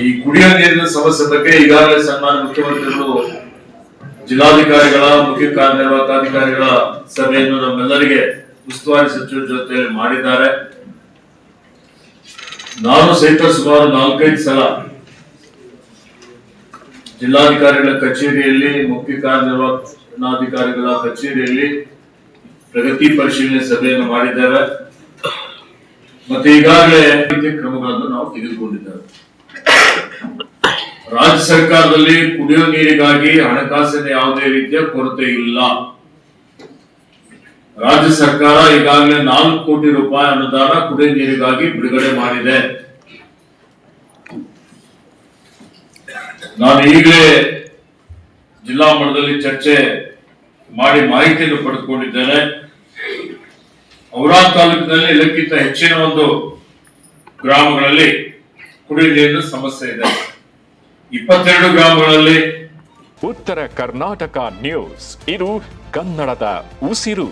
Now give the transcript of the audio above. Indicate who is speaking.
Speaker 1: ಈ ಕುಡಿಯುವ ನೀರಿನ ಸಮಸ್ಯೆ ಬಗ್ಗೆ ಈಗಾಗಲೇ ಸನ್ಮಾನ್ಯ ಮುಖ್ಯಮಂತ್ರಿಗಳು ಜಿಲ್ಲಾಧಿಕಾರಿಗಳ ಮುಖ್ಯ ಕಾರ್ಯನಿರ್ವಾಹಕಾಧಿಕಾರಿಗಳ ಸಭೆಯನ್ನು ನಮ್ಮೆಲ್ಲರಿಗೆ ಉಸ್ತುವಾರಿ ಸಚಿವರ ಜೊತೆ ಮಾಡಿದ್ದಾರೆ. ನಾನು ಸಹಿತ ಸುಮಾರು 4-5 ಸಲ ಜಿಲ್ಲಾಧಿಕಾರಿಗಳ ಕಚೇರಿಯಲ್ಲಿ ಮುಖ್ಯ ಕಾರ್ಯನಿರ್ವಹಣಾಧಿಕಾರಿಗಳ ಕಚೇರಿಯಲ್ಲಿ ಪ್ರಗತಿ ಪರಿಶೀಲನೆ ಸಭೆಯನ್ನು ಮಾಡಿದ್ದೇವೆ. ಮತ್ತೆ ಈಗಾಗಲೇ ಕ್ರಮಗಳನ್ನು ನಾವು ತೆಗೆದುಕೊಂಡಿದ್ದೇವೆ. ರಾಜ್ಯ ಸರ್ಕಾರದಲ್ಲಿ ಕುಡಿಯುವ ನೀರಿಗಾಗಿ ಹಣಕಾಸಿನ ಯಾವುದೇ ರೀತಿಯ ಕೊರತೆ ಇಲ್ಲ. ರಾಜ್ಯ ಸರ್ಕಾರ ಈಗಾಗಲೇ 4 ಕೋಟಿ ರೂಪಾಯಿ ಅನುದಾನ ಕುಡಿಯುವ ನೀರಿಗಾಗಿ ಬಿಡುಗಡೆ ಮಾಡಿದೆ. ನಾನು ಈಗಲೇ ಜಿಲ್ಲಾ ಮಟ್ಟದಲ್ಲಿ ಚರ್ಚೆ ಮಾಡಿ ಮಾಹಿತಿಯನ್ನು ಪಡೆದುಕೊಂಡಿದ್ದೇನೆ. ಔರಾದ್ ತಾಲೂಕಿನಲ್ಲಿ ಎಲ್ಲಕ್ಕಿಂತ ಹೆಚ್ಚಿನ ಒಂದು ಗ್ರಾಮಗಳಲ್ಲಿ ಕುಡಿಯುವ ನೀರಿನ ಸಮಸ್ಯೆ ಇದೆ. 22 ಗ್ರಾಮಗಳಲ್ಲಿ.
Speaker 2: ಉತ್ತರ ಕರ್ನಾಟಕ ನ್ಯೂಸ್, ಇದು ಕನ್ನಡದ ಉಸಿರು.